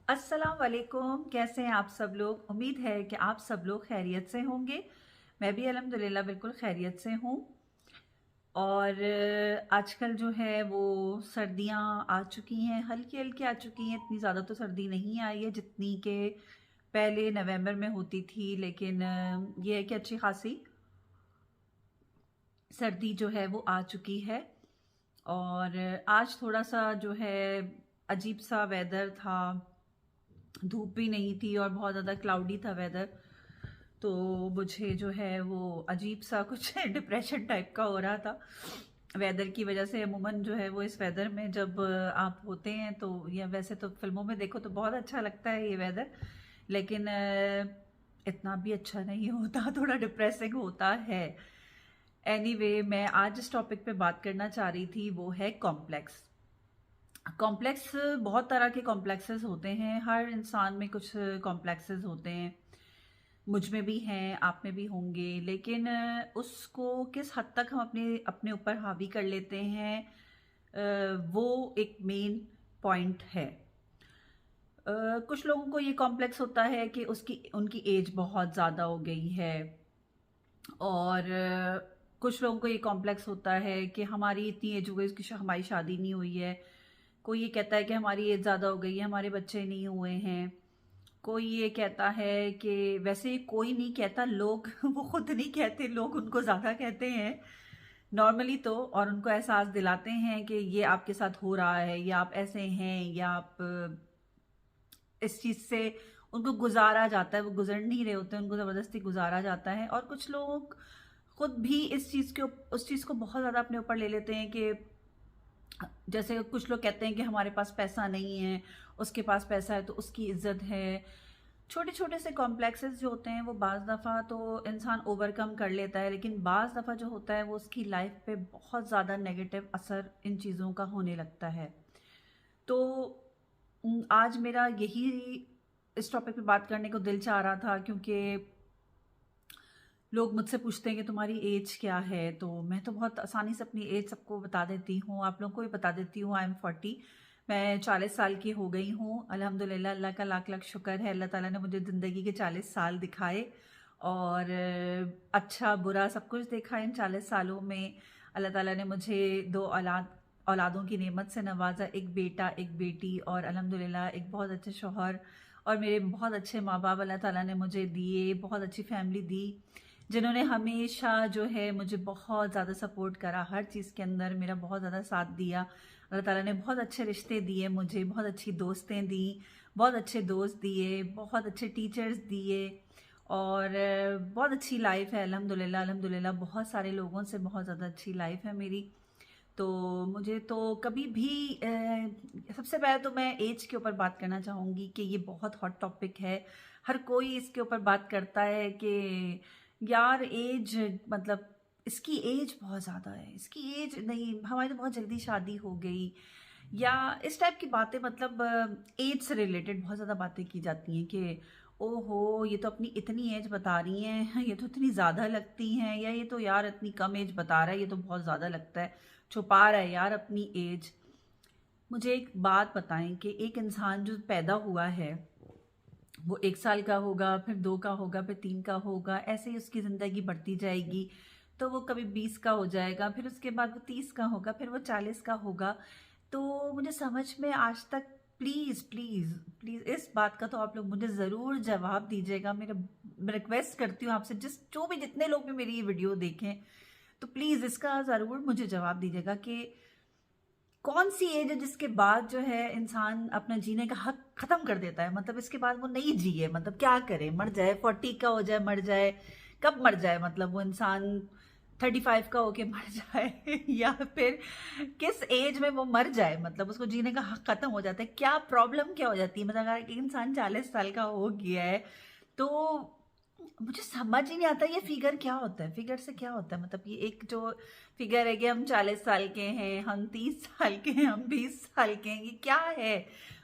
अस्सलाम वालेकुम। कैसे हैं आप सब लोग? उम्मीद है कि आप सब लोग खैरियत से होंगे। मैं भी अल्हम्दुलिल्लाह बिल्कुल खैरियत से हूँ। और आजकल जो है वो सर्दियाँ आ चुकी हैं, हल्की हल्की आ चुकी हैं। इतनी ज़्यादा तो सर्दी नहीं आई है जितनी कि पहले नवंबर में होती थी, लेकिन ये है कि अच्छी खासी सर्दी जो है वो आ चुकी है। और आज थोड़ा सा जो है अजीब सा वेदर था, धूप भी नहीं थी और बहुत ज़्यादा क्लाउडी था वेदर। तो मुझे जो है वो अजीब सा कुछ डिप्रेशन टाइप का हो रहा था वेदर की वजह से। अमूमन जो है वो इस वेदर में जब आप होते हैं तो, या वैसे तो फिल्मों में देखो तो बहुत अच्छा लगता है ये वेदर, लेकिन इतना भी अच्छा नहीं होता, थोड़ा डिप्रेसिंग होता है। एनीवे, मैं आज जिस टॉपिक पे बात करना चाह रही थी वो है कॉम्प्लेक्स। कॉम्प्लेक्स, बहुत तरह के कॉम्प्लेक्सेस होते हैं, हर इंसान में कुछ कॉम्प्लेक्सेस होते हैं। मुझ में भी हैं, आप में भी होंगे, लेकिन उसको किस हद तक हम अपने अपने ऊपर हावी कर लेते हैं, वो एक मेन पॉइंट है। कुछ लोगों को ये कॉम्प्लेक्स होता है कि उसकी उनकी एज बहुत ज़्यादा हो गई है। और कुछ लोगों को ये कॉम्प्लेक्स होता है कि हमारी इतनी एज हो गई, उसकी हमारी शादी नहीं हुई है। कोई ये कहता है कि हमारी एज ज़्यादा हो गई है, हमारे बच्चे नहीं हुए हैं। कोई ये कहता है कि, वैसे कोई नहीं कहता, लोग वो खुद नहीं कहते, लोग उनको ज़्यादा कहते हैं नॉर्मली तो, और उनको एहसास दिलाते हैं कि ये आपके साथ हो रहा है, या आप ऐसे हैं, या आप इस चीज़ से उनको गुजारा जाता है, वो गुजर नहीं रहे होते, उनको ज़बरदस्ती गुजारा जाता है। और कुछ लोग खुद भी इस चीज़ के उस चीज़ को बहुत ज़्यादा अपने ऊपर ले लेते हैं कि, जैसे कुछ लोग कहते हैं कि हमारे पास पैसा नहीं है, उसके पास पैसा है तो उसकी इज्जत है। छोटे छोटे से कॉम्प्लेक्सेस जो होते हैं वो बाज़ दफ़ा तो इंसान ओवरकम कर लेता है, लेकिन बाज़ दफ़ा जो होता है वो उसकी लाइफ पे बहुत ज़्यादा नेगेटिव असर इन चीज़ों का होने लगता है। तो आज मेरा यही इस टॉपिक पे बात करने को दिल चाह रहा था, क्योंकि लोग मुझसे पूछते हैं कि तुम्हारी एज क्या है, तो मैं तो बहुत आसानी से अपनी एज सबको बता देती हूँ, आप लोगों को भी बता देती हूँ। I am 40। मैं 40 साल की हो गई हूँ अल्हम्दुलिल्लाह। अल्लाह का लाख लाख शुक्र है, अल्लाह ताला ने मुझे ज़िंदगी के 40 साल दिखाए, और अच्छा बुरा सब कुछ देखा इन 40 सालों में। अल्लाह ताला ने मुझे दो औलादों की नेमत से नवाजा, एक बेटा एक बेटी, और अल्हम्दुलिल्लाह एक बहुत अच्छे शौहर, और मेरे बहुत अच्छे माँ बाप अल्लाह ताला ने मुझे दिए, बहुत अच्छी फैमिली दी, जिन्होंने हमेशा जो है मुझे बहुत ज़्यादा सपोर्ट करा, हर चीज़ के अंदर मेरा बहुत ज़्यादा साथ दिया। अल्लाह ताला ने बहुत अच्छे रिश्ते दिए मुझे, बहुत अच्छी दोस्तें दी, बहुत अच्छे दोस्त दिए, बहुत अच्छे टीचर्स दिए, और बहुत अच्छी लाइफ है अल्हम्दुलिल्लाह। अल्हम्दुलिल्लाह बहुत सारे लोगों से बहुत ज़्यादा अच्छी लाइफ है मेरी। तो मुझे तो कभी भी सबसे पहले तो मैं एज के ऊपर बात करना चाहूँगी कि ये बहुत हॉट टॉपिक है। हर कोई इसके ऊपर बात करता है कि यार एज, मतलब इसकी एज बहुत ज़्यादा है, इसकी एज नहीं, हमारी तो बहुत जल्दी शादी हो गई, या इस टाइप की बातें, मतलब एज से रिलेटेड बहुत ज़्यादा बातें की जाती हैं कि ओहो ये तो अपनी इतनी एज बता रही हैं, ये तो इतनी ज़्यादा लगती हैं, या ये तो यार इतनी कम एज बता रहा है, ये तो बहुत ज़्यादा लगता है, छुपा रहा है यार अपनी एज। मुझे एक बात बताएं कि एक इंसान जो पैदा हुआ है वो 1 साल का होगा, फिर 2 का होगा, फिर 3 का होगा, ऐसे ही उसकी ज़िंदगी बढ़ती जाएगी। तो वो कभी 20 का हो जाएगा, फिर उसके बाद वो 30 का होगा, फिर वो 40 का होगा। तो मुझे समझ में आज तक, प्लीज़ प्लीज़ प्लीज़ इस बात का तो आप लोग मुझे ज़रूर जवाब दीजिएगा। मेरा मैं रिक्वेस्ट करती हूँ आपसे, जो भी जितने लोग भी मेरी ये वीडियो देखें, तो प्लीज़ इसका ज़रूर मुझे जवाब दीजिएगा कि कौन सी एज है जिसके बाद जो है इंसान अपना जीने का हक खत्म कर देता है, मतलब इसके बाद वो नहीं जिए, मतलब क्या करे, मर जाए, 40 का हो जाए मर जाए, कब मर जाए, मतलब वो इंसान 35 का होके मर जाए या फिर किस एज में वो मर जाए, मतलब उसको जीने का हक खत्म हो जाता है, क्या प्रॉब्लम क्या हो जाती है। मतलब अगर एक इंसान 40 साल का हो गया है तो मुझे समझ ही नहीं आता ये फिगर क्या होता है, फिगर से क्या होता है, मतलब ये एक जो फिगर है कि हम 40 साल के हैं, हम 30 साल के हैं, हम 20 साल के हैं, ये क्या है।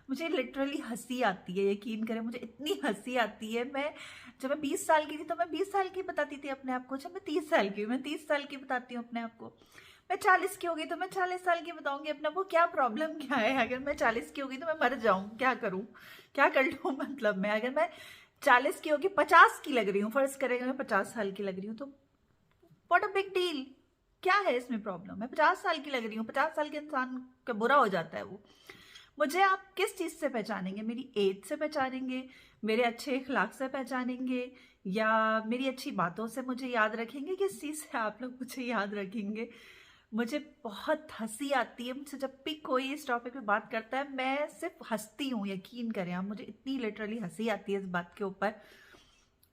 मुझे लिटरली हंसी आती है, यकीन करें मुझे इतनी हंसी आती है। मैं जब मैं 20 साल की थी तो मैं 20 साल की बताती थी अपने आप को, जब मैं 30 साल की हूँ मैं 30 साल की बताती हूँ अपने आप को, मैं 40 की हो गई तो मैं 40 साल की बताऊंगी अपना, वो क्या प्रॉब्लम क्या है? अगर मैं 40 की हो गई तो मैं मर जाऊं, क्या करूं, क्या कर लूं? मतलब मैं अगर मैं 40 की होगी, 50 की लग रही हूँ, फर्ज करेगा मैं 50 साल की लग रही हूँ, तो व्हाट अ बिग डील, क्या है इसमें प्रॉब्लम? मैं 50 साल की लग रही हूँ, 50 साल के इंसान का बुरा हो जाता है वो। मुझे आप किस चीज़ से पहचानेंगे? मेरी एज से पहचानेंगे, मेरे अच्छे अखलाक से पहचानेंगे, या मेरी अच्छी बातों से मुझे याद रखेंगे? किस चीज़ से आप लोग मुझे याद रखेंगे? मुझे बहुत हंसी आती है, मुझसे जब भी कोई इस टॉपिक पे बात करता है मैं सिर्फ हंसती हूँ, यकीन करें आप, मुझे इतनी लिटरली हंसी आती है इस बात के ऊपर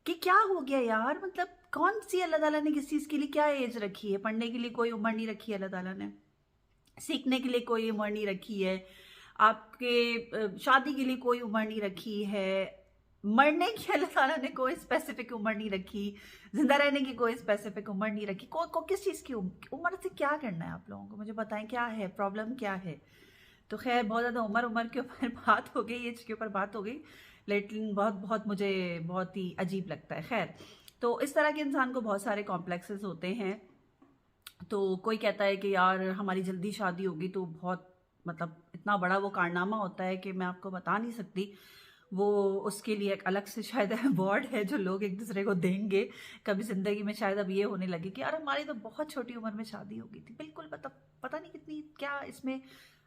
कि क्या हो गया यार, मतलब कौन सी अल्लाह ताला ने किस चीज़ के लिए क्या एज रखी है? पढ़ने के लिए कोई उम्र नहीं रखी है अल्लाह ताला ने, सीखने के लिए कोई उम्र नहीं रखी है, आपके शादी के लिए कोई उम्र नहीं रखी है, मरने की अल्लाह ताला ने कोई स्पेसिफिक उम्र नहीं रखी, जिंदा रहने की कोई स्पेसिफिक उम्र नहीं रखी। किस चीज़ की उम्र से क्या करना है आप लोगों को? मुझे बताएं, क्या है प्रॉब्लम, क्या है? तो खैर, बहुत ज़्यादा उम्र उम्र के ऊपर बात हो गई, एज के ऊपर बात हो गई, लेकिन बहुत बहुत मुझे बहुत ही अजीब लगता है। खैर, तो इस तरह के इंसान को बहुत सारे कॉम्प्लेक्सेस होते हैं। तो कोई कहता है कि यार हमारी जल्दी शादी होगी तो बहुत, मतलब इतना बड़ा वो कारनामा होता है कि मैं आपको बता नहीं सकती। वो उसके लिए एक अलग से शायद अवार्ड है जो लोग एक दूसरे को देंगे कभी ज़िंदगी में। शायद अब ये होने लगे कि यार हमारी तो बहुत छोटी उम्र में शादी हो गई थी, बिल्कुल पता नहीं कितनी, क्या इसमें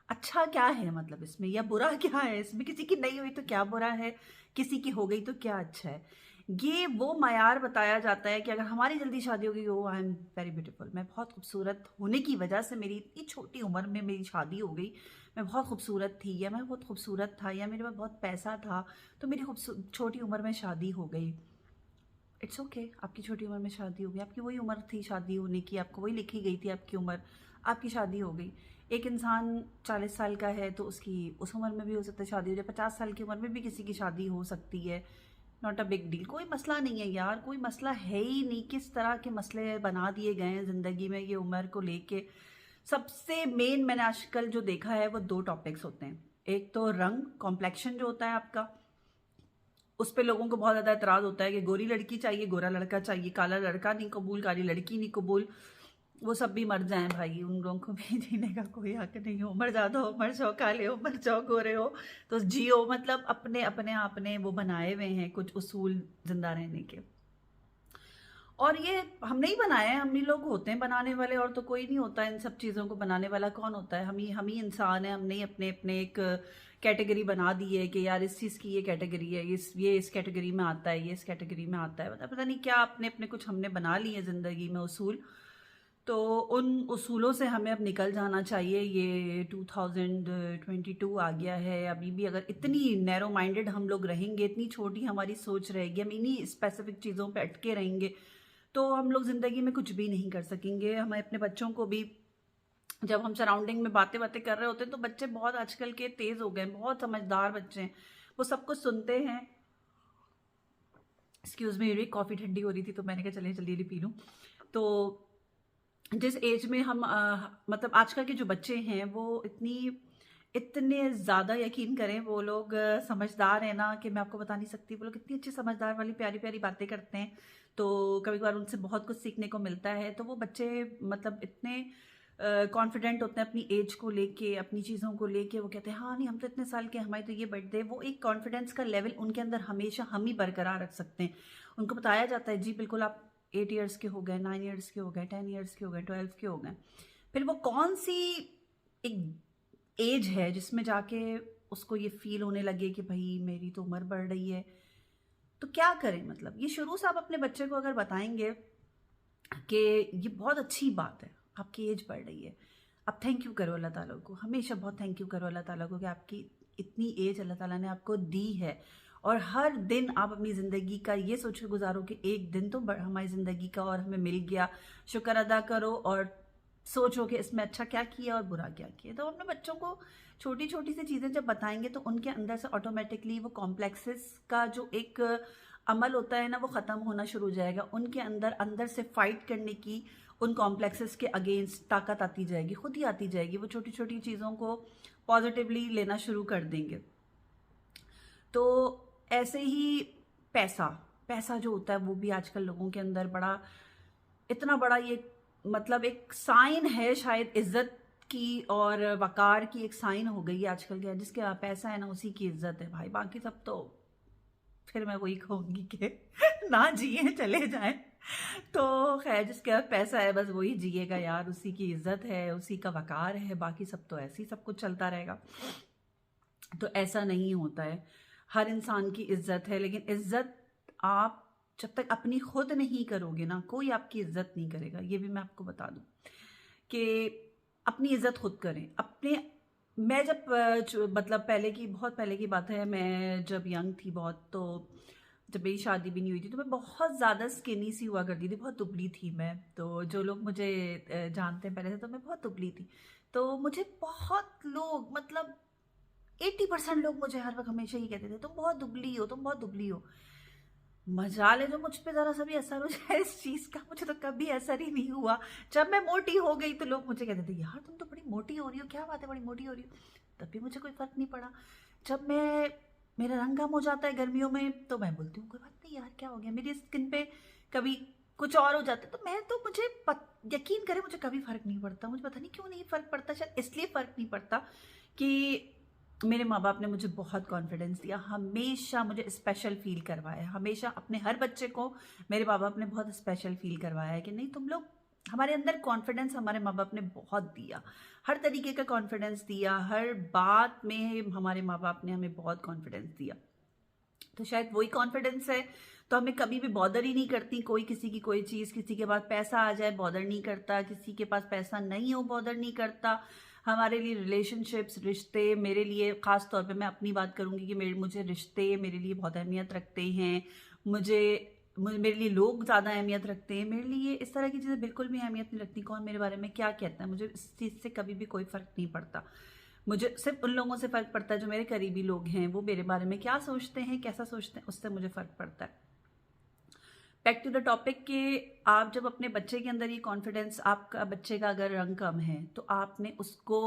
अच्छा क्या है, मतलब इसमें, या बुरा क्या है इसमें? किसी की नहीं हुई तो क्या बुरा है, किसी की हो गई तो क्या अच्छा है? ये वो मायार बताया जाता है कि अगर हमारी जल्दी शादी होगी, ओ आई एम वेरी ब्यूटीफुल, मैं बहुत खूबसूरत होने की वजह से मेरी इतनी छोटी उम्र में मेरी शादी हो गई, मैं बहुत खूबसूरत थी, या मैं बहुत खूबसूरत था, या मेरे पास बहुत पैसा था, तो मेरी छोटी उम्र में शादी हो गई। इट्स ओके आपकी छोटी उम्र में शादी हो गई, आपकी वही उम्र थी शादी होने की, आपको वही लिखी गई थी आपकी उम्र, आपकी शादी हो गई। एक इंसान 40 साल का है तो उसकी उस उम्र में भी हो सकता है शादी हो जाए, 50 साल की उम्र में भी किसी की शादी हो सकती है। नॉट अ बिग डील, कोई मसला नहीं है यार, कोई मसला है ही नहीं। किस तरह के मसले बना दिए गए हैं ज़िंदगी में ये उम्र को लेके। सबसे मेन मैंने आजकल जो देखा है वो दो टॉपिक्स होते हैं। एक तो रंग, कॉम्प्लेक्शन जो होता है आपका, उस पे लोगों को बहुत ज़्यादा एतराज़ होता है कि गोरी लड़की चाहिए, गोरा लड़का चाहिए, काला लड़का नहीं कबूल, काली लड़की नहीं कबूल। वो सब भी मर जाएं भाई, उन लोगों को भी जीने का कोई हक नहीं हो। मर जाओ हो, मर जाओ, काले हो मर जाओ, गोरे हो तो जियो। मतलब अपने अपने आपने वो बनाए हुए हैं कुछ उसूल जिंदा रहने के, और ये हमने ही बनाए हैं। हम ही लोग होते हैं बनाने वाले, और तो कोई नहीं होता इन सब चीज़ों को बनाने वाला। कौन होता है? हम ही इंसान है। हमने ही अपने अपने एक कैटेगरी बना दी है कि यार इस चीज़ की ये कैटेगरी है, ये इस कैटेगरी में आता है, ये इस कैटेगरी में आता है। मतलब पता नहीं क्या अपने अपने कुछ हमने बना लिए ज़िंदगी में उसूल। तो उन उसूलों से हमें अब निकल जाना चाहिए। ये 2022 आ गया है, अभी भी अगर इतनी नैरो माइंडेड हम लोग रहेंगे, इतनी छोटी हमारी सोच रहेगी, हम इन्हीं स्पेसिफिक चीज़ों पे अटके रहेंगे, तो हम लोग ज़िंदगी में कुछ भी नहीं कर सकेंगे। हमें अपने बच्चों को भी, जब हम सराउंडिंग में बातें बातें कर रहे होते हैं, तो बच्चे बहुत आजकल के तेज़ हो गए हैं, बहुत समझदार बच्चे हैं, वो सब कुछ सुनते हैं। एक्सक्यूज़ मी, मेरी कॉफ़ी ठंडी हो रही थी तो मैंने कहा चलिए जल्दी जल्दी पी लूँ। तो जिस एज में हम मतलब आजकल के जो बच्चे हैं वो इतने ज़्यादा, यकीन करें, वो लोग समझदार हैं ना कि मैं आपको बता नहीं सकती। वो लोग इतनी अच्छी समझदार वाली प्यारी प्यारी बातें करते हैं, तो कभी कभार उनसे बहुत कुछ सीखने को मिलता है। तो वो बच्चे मतलब इतने कॉन्फिडेंट होते हैं अपनी एज को लेके, अपनी चीज़ों को लेके। वो कहते हैं हाँ नहीं, हम तो इतने साल के, हमारी तो ये बर्थडे। वो एक कॉन्फिडेंस का लेवल उनके अंदर हमेशा हम ही बरकरार रख सकते हैं। उनको बताया जाता है जी बिल्कुल, आप 8 ईयर्स के हो गए, 9 ईयर्स के हो गए, 10 ईयर्स के हो गए, 12 के हो गए। फिर वो कौन सी एक एज है जिसमें जाके उसको ये फील होने लगे कि भाई मेरी तो उम्र बढ़ रही है? तो क्या करें? मतलब ये शुरू से आप अपने बच्चे को अगर बताएंगे कि ये बहुत अच्छी बात है, आपकी एज बढ़ रही है, आप थैंक यू करो अल्लाह ताला को, हमेशा बहुत थैंक यू करो अल्लाह ताला को कि आपकी इतनी एज अल्लाह ताला ने आपको दी है। और हर दिन आप अपनी ज़िंदगी का ये सोच के गुजारो कि एक दिन तो हमारी ज़िंदगी का और हमें मिल गया, शुक्र अदा करो, और सोचो कि इसमें अच्छा क्या किया और बुरा क्या किया। तो अपने बच्चों को छोटी छोटी सी चीज़ें जब बताएंगे तो उनके अंदर से ऑटोमेटिकली वो कॉम्प्लेक्सेस का जो एक अमल होता है ना, वो ख़त्म होना शुरू हो जाएगा। उनके अंदर अंदर से फाइट करने की, उन कॉम्प्लेक्सेस के अगेंस्ट ताकत आती जाएगी, खुद ही आती जाएगी। वो छोटी छोटी चीज़ों को पॉजिटिवली लेना शुरू कर देंगे। तो ऐसे ही पैसा पैसा जो होता है वो भी आजकल लोगों के अंदर बड़ा, इतना बड़ा ये मतलब एक साइन है शायद इज्जत की और वकार की, एक साइन हो गई है आजकल के, जिसके पास पैसा है ना उसी की इज्जत है भाई, बाकी सब तो फिर मैं वही कहूँगी कि ना जिए चले जाएं। तो खैर जिसके पास पैसा है बस वही जिएगा यार, उसी की इज्जत है, उसी का वकार है, बाकी सब तो ऐसे ही सब कुछ चलता रहेगा। तो ऐसा नहीं होता है, हर इंसान की इज्जत है, लेकिन इज्जत आप जब तक अपनी खुद नहीं करोगे ना, कोई आपकी इज्जत नहीं करेगा। ये भी मैं आपको बता दूं कि अपनी इज्जत खुद करें अपने। मैं जब मतलब पहले की, बहुत पहले की बात है, मैं जब यंग थी बहुत, तो जब मेरी शादी भी नहीं हुई थी तो मैं बहुत ज़्यादा स्किनी सी हुआ करती थी, बहुत दुबली थी मैं। तो जो लोग मुझे जानते हैं पहले से, तो मैं बहुत दुबली थी। तो मुझे बहुत लोग, मतलब 80% लोग मुझे हर वक्त हमेशा ही कहते थे तुम बहुत दुबली हो, तुम बहुत दुबली हो। मजाल है जो मुझ पे जरा सा भी असर हो जाए इस चीज का, मुझे तो कभी असर ही नहीं हुआ। जब मैं मोटी हो गई तो लोग मुझे कहते थे यार तुम तो बड़ी मोटी हो रही हो, क्या बात है बड़ी मोटी हो रही हो। तब भी मुझे कोई फर्क नहीं पड़ा। जब मैं, मेरा रंग कम हो जाता है गर्मियों में, तो मैं बोलती हूँ कोई बात नहीं यार, क्या हो गया, मेरी स्किन पे कभी कुछ और हो जाता है, तो मैं तो मुझे यकीन करें मुझे कभी फर्क नहीं पड़ता। मुझे पता नहीं क्यों नहीं फर्क पड़ता, शायद इसलिए फर्क नहीं पड़ता कि मेरे माँ बाप ने मुझे बहुत कॉन्फिडेंस दिया, हमेशा मुझे स्पेशल फील करवाया, हमेशा अपने हर बच्चे को मेरे माँ बाप ने बहुत स्पेशल फील करवाया है कि नहीं तुम लोग, हमारे अंदर कॉन्फिडेंस हमारे माँ बाप ने बहुत दिया, हर तरीके का कॉन्फिडेंस दिया, हर बात में हमारे माँ बाप ने हमें बहुत कॉन्फिडेंस दिया। तो शायद वही कॉन्फिडेंस है, तो हमें कभी भी बॉदर ही नहीं करती कोई, किसी की कोई चीज़, किसी के पास पैसा आ जाए बॉदर नहीं करता, किसी के पास पैसा नहीं हो बॉदर नहीं करता। हमारे लिए रिलेशनशिप्स, रिश्ते, मेरे लिए ख़ास तौर पे मैं अपनी बात करूँगी कि मुझे रिश्ते मेरे लिए बहुत अहमियत रखते हैं। मेरे लिए लोग ज़्यादा अहमियत रखते हैं, मेरे लिए इस तरह की चीज़ें बिल्कुल भी अहमियत नहीं रखती कौन मेरे बारे में क्या कहता है। मुझे इस चीज़ से कभी भी कोई फ़र्क नहीं पड़ता। मुझे सिर्फ उन लोगों से फ़र्क पड़ता है जो मेरे करीबी लोग हैं, वो मेरे बारे में क्या सोचते हैं, कैसा सोचते हैं, उससे मुझे फ़र्क पड़ता है। बैक टू द टॉपिक कि आप जब अपने बच्चे के अंदर ये कॉन्फिडेंस, आपका बच्चे का अगर रंग कम है तो आपने उसको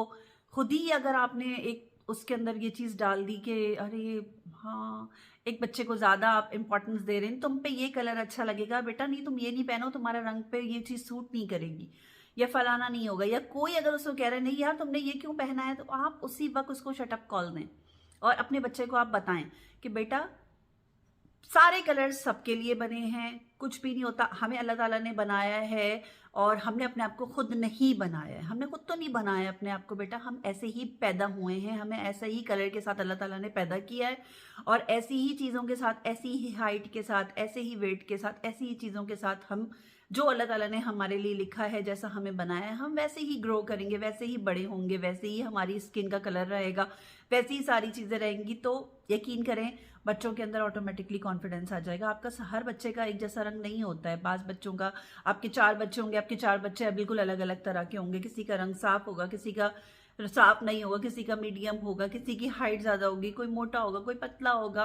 खुद ही, अगर आपने एक उसके अंदर ये चीज़ डाल दी कि अरे हाँ, एक बच्चे को ज़्यादा आप इंपॉर्टेंस दे रहे हैं, तुम पे ये कलर अच्छा लगेगा बेटा, नहीं तुम ये नहीं पहनो, तुम्हारा रंग पे ये चीज़ सूट नहीं करेगी, या फलाना नहीं होगा, या कोई अगर उसको कह रहे हैं नहीं यार तुमने ये क्यों पहना है, तो आप उसी वक्त उसको शटअप कॉल दें और अपने बच्चे को आप बताएं कि बेटा सारे कलर्स सबके लिए बने हैं, कुछ भी नहीं होता, हमें अल्लाह ताला ने बनाया है और हमने अपने आप को खुद नहीं बनाया है, हमने खुद तो नहीं बनाया अपने आप को बेटा, हम ऐसे ही पैदा हुए हैं, हमें ऐसे ही कलर के साथ अल्लाह ताला ने पैदा किया है और ऐसी ही चीज़ों के साथ, ऐसी ही हाइट के साथ, ऐसे ही वेट के साथ, ऐसी ही चीज़ों के साथ हम, जो अल्लाह ताला ने हमारे लिए लिखा है, जैसा हमें बनाया है, हम वैसे ही ग्रो करेंगे, वैसे ही बड़े होंगे, वैसे ही हमारी स्किन का कलर रहेगा, वैसी ही सारी चीज़ें रहेंगी। तो यकीन करें बच्चों के अंदर ऑटोमेटिकली कॉन्फिडेंस आ जाएगा। आपका हर बच्चे का एक जैसा रंग नहीं होता है, बाज़ बच्चों का, आपके 4 बच्चे होंगे, आपके 4 बच्चे बिल्कुल अलग अलग तरह के होंगे, किसी का रंग साफ होगा, किसी का साफ नहीं होगा, किसी का मीडियम होगा, किसी की हाइट ज़्यादा होगी, कोई मोटा होगा, कोई पतला होगा,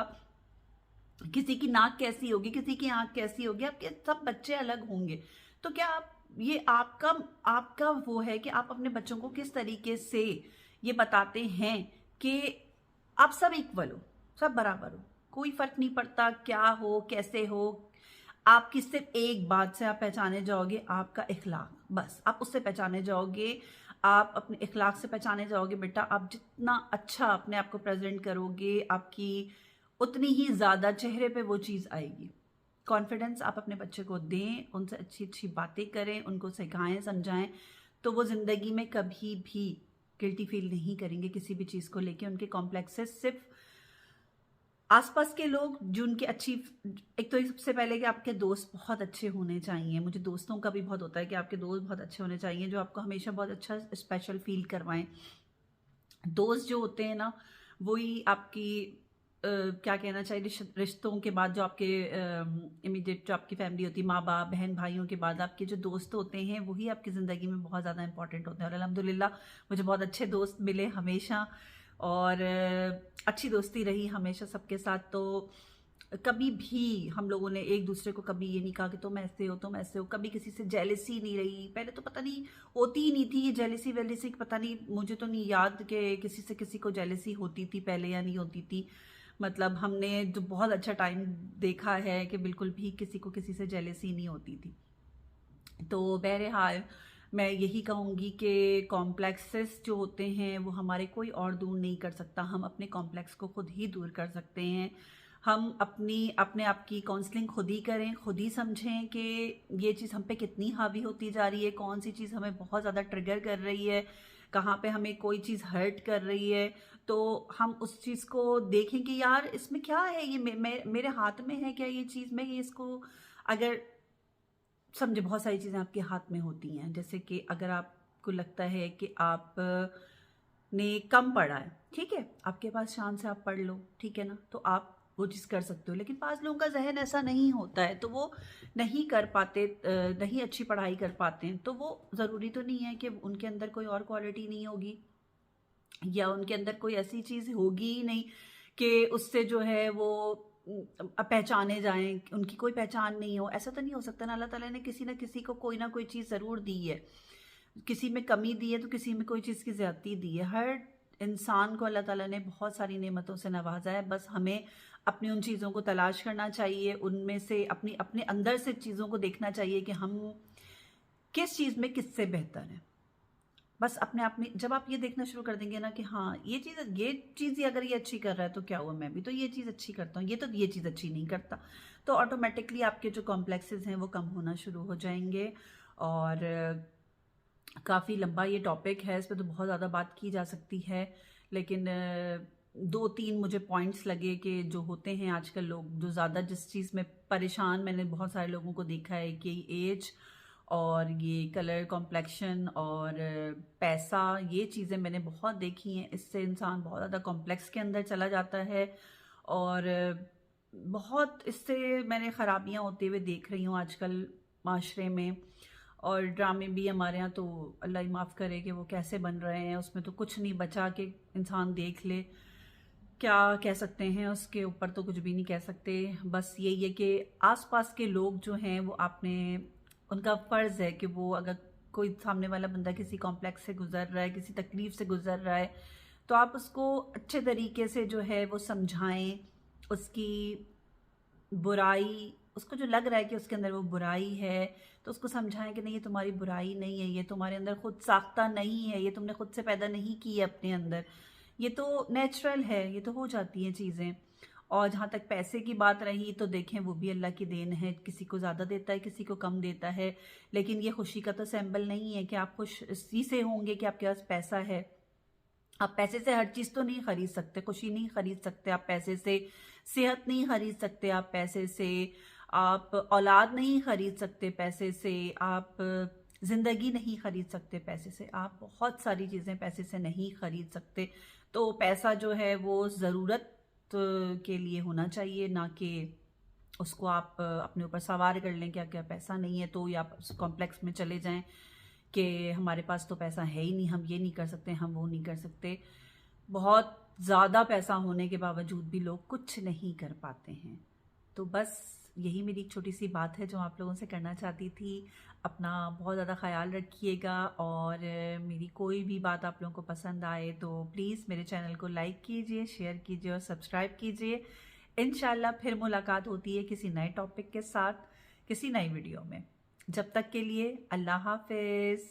किसी की नाक कैसी होगी, किसी की आंख कैसी होगी, आपके सब बच्चे अलग होंगे। तो क्या आप, ये आपका आपका वो है कि आप अपने बच्चों को किस तरीके से ये बताते हैं कि आप सब इक्वल हो, सब बराबर हो, कोई फर्क नहीं पड़ता क्या हो कैसे हो। आपकी सिर्फ एक बात से आप पहचाने जाओगे, आपका इखलाक, बस आप उससे पहचाने जाओगे, आप अपने इखलाक से पहचाने जाओगे बेटा। आप जितना अच्छा अपने आप को प्रेजेंट करोगे, आपकी उतनी ही ज़्यादा चेहरे पे वो चीज़ आएगी। कॉन्फिडेंस आप अपने बच्चे को दें, उनसे अच्छी अच्छी बातें करें, उनको सिखाएं समझाएं, तो वो ज़िंदगी में कभी भी गिल्टी फील नहीं करेंगे किसी भी चीज़ को लेके। उनके कॉम्प्लेक्सेस सिर्फ आसपास के लोग जो उनकी अच्छी, एक तो सबसे पहले कि आपके दोस्त बहुत अच्छे होने चाहिए। मुझे दोस्तों का भी बहुत होता है कि आपके दोस्त बहुत अच्छे होने चाहिए जो आपको हमेशा बहुत अच्छा स्पेशल फील करवाएं। दोस्त जो होते हैं ना, वही आपकी क्या कहना चाहिए, रिश्तों के बाद जो आपके इमीडिएट जो आपकी फैमिली होती है, माँ बाप बहन भाइयों के बाद आपके जो दोस्त होते हैं वही आपकी ज़िंदगी में बहुत ज़्यादा इंपॉर्टेंट होते हैं। और अल्हम्दुलिल्लाह मुझे बहुत अच्छे दोस्त मिले हमेशा, और अच्छी दोस्ती रही हमेशा सबके साथ। तो कभी भी हम लोगों ने एक दूसरे को कभी ये नहीं कहा कि तुम ऐसे हो तुम ऐसे हो, कभी किसी से जेलसी नहीं रही। पहले तो पता नहीं होती ही नहीं थी ये जेलसी वेलसी, पता नहीं, मुझे तो नहीं याद कि किसी से किसी को जेलसी होती थी पहले या नहीं होती थी। मतलब हमने जो बहुत अच्छा टाइम देखा है कि बिल्कुल भी किसी को किसी से जेलसी नहीं होती थी। तो बहरहाल मैं यही कहूँगी कि कॉम्प्लेक्सेस जो होते हैं वो हमारे कोई और दूर नहीं कर सकता। हम अपने कॉम्प्लेक्स को खुद ही दूर कर सकते हैं। हम अपने आप की काउंसलिंग खुद ही करें, खुद ही समझें कि ये चीज़ हम पे कितनी हावी होती जा रही है, कौन सी चीज़ हमें बहुत ज़्यादा ट्रिगर कर रही है, कहाँ पे हमें कोई चीज़ हर्ट कर रही है। तो हम उस चीज़ को देखें कि यार इसमें क्या है, ये मेरे हाथ में है क्या ये चीज़, मैं ये इसको अगर समझे, बहुत सारी चीज़ें आपके हाथ में होती हैं। जैसे कि अगर आपको लगता है कि आप ने कम पढ़ा है, ठीक है, आपके पास चांस है आप पढ़ लो, ठीक है ना, तो आप वो चीज़ कर सकते हो। लेकिन 5 लोगों का जहन ऐसा नहीं होता है, तो वो नहीं कर पाते, नहीं अच्छी पढ़ाई कर पाते हैं। तो वो ज़रूरी तो नहीं है कि उनके अंदर कोई और क्वालिटी नहीं होगी या उनके अंदर कोई ऐसी चीज़ होगी ही नहीं कि उससे जो है वो पहचाने जाएं, उनकी कोई पहचान नहीं हो। ऐसा तो नहीं हो सकता ना। अल्लाह ताला ने किसी ना किसी को कोई ना कोई चीज़ ज़रूर दी है, किसी में कमी दी है तो किसी में कोई चीज़ की ज़्यादती दी है। हर इंसान को अल्लाह ताला ने बहुत सारी नेमतों से नवाजा है। बस हमें अपनी उन चीज़ों को तलाश करना चाहिए, उनमें से अपनी अपने अंदर से चीज़ों को देखना चाहिए कि हम किस चीज़ में किससे बेहतर हैं। बस अपने आप में जब आप ये देखना शुरू कर देंगे ना कि हाँ ये चीज़ ही अगर ये अच्छी कर रहा है तो क्या हुआ, मैं भी तो ये चीज़ अच्छी करता हूँ, ये तो ये चीज़ अच्छी नहीं करता, तो ऑटोमेटिकली आपके जो कॉम्प्लेक्सेस हैं वो कम होना शुरू हो जाएंगे। और काफ़ी लंबा ये टॉपिक है, इस पे तो बहुत ज़्यादा बात की जा सकती है, लेकिन 2-3 मुझे पॉइंट्स लगे कि जो होते हैं आजकल लोग जो ज़्यादा जिस चीज़ में परेशान, मैंने बहुत सारे लोगों को देखा है कि एज और ये कलर कॉम्प्लेक्शन और पैसा, ये चीज़ें मैंने बहुत देखी हैं। इससे इंसान बहुत ज़्यादा कॉम्प्लेक्स के अंदर चला जाता है और बहुत इससे मैंने ख़राबियाँ होते हुए देख रही हूँ आजकल माशरे में। और ड्रामे भी हमारे यहाँ तो अल्लाह ही माफ़ करे कि वो कैसे बन रहे हैं, उसमें तो कुछ नहीं बचा कि इंसान देख ले। क्या कह सकते हैं, उसके ऊपर तो कुछ भी नहीं कह सकते। बस यही है कि आसपास के लोग जो हैं वो आपने, उनका फ़र्ज़ है कि वो अगर कोई सामने वाला बंदा किसी कॉम्प्लेक्स से गुज़र रहा है, किसी तकलीफ़ से गुज़र रहा है, तो आप उसको अच्छे तरीके से जो है वो समझाएं। उसकी बुराई, उसको जो लग रहा है कि उसके अंदर वो बुराई है, तो उसको समझाएं कि नहीं ये तुम्हारी बुराई नहीं है, ये तुम्हारे अंदर खुद साख्ता नहीं है, ये तुमने खुद से पैदा नहीं की है अपने अंदर, ये तो नेचुरल है, ये तो हो जाती हैं चीज़ें। और जहाँ तक पैसे की बात रही तो देखें वो भी अल्लाह की देन है, किसी को ज़्यादा देता है किसी को कम देता है। लेकिन ये खुशी का तो सैम्बल नहीं है कि आप खुश इसी से होंगे कि आपके पास पैसा है। आप पैसे से हर चीज़ तो नहीं खरीद सकते, खुशी नहीं खरीद सकते आप पैसे से, सेहत नहीं खरीद सकते आप पैसे से, आप औलाद नहीं खरीद सकते पैसे से, आप ज़िंदगी नहीं खरीद सकते पैसे से, आप बहुत सारी चीज़ें पैसे से नहीं खरीद सकते। तो पैसा जो है वो ज़रूरत के लिए होना चाहिए, ना कि उसको आप अपने ऊपर सवार कर लें कि अगर पैसा नहीं है तो, या आप उस कॉम्प्लेक्स में चले जाएं कि हमारे पास तो पैसा है ही नहीं, हम ये नहीं कर सकते, हम वो नहीं कर सकते। बहुत ज़्यादा पैसा होने के बावजूद भी लोग कुछ नहीं कर पाते हैं। तो बस यही मेरी एक छोटी सी बात है जो आप लोगों से करना चाहती थी। अपना बहुत ज़्यादा ख्याल रखिएगा, और मेरी कोई भी बात आप लोगों को पसंद आए तो प्लीज़ मेरे चैनल को लाइक कीजिए, शेयर कीजिए और सब्सक्राइब कीजिए। इंशाल्लाह फिर मुलाकात होती है किसी नए टॉपिक के साथ, किसी नई वीडियो में। जब तक के लिए अल्लाह हाफ़िज़।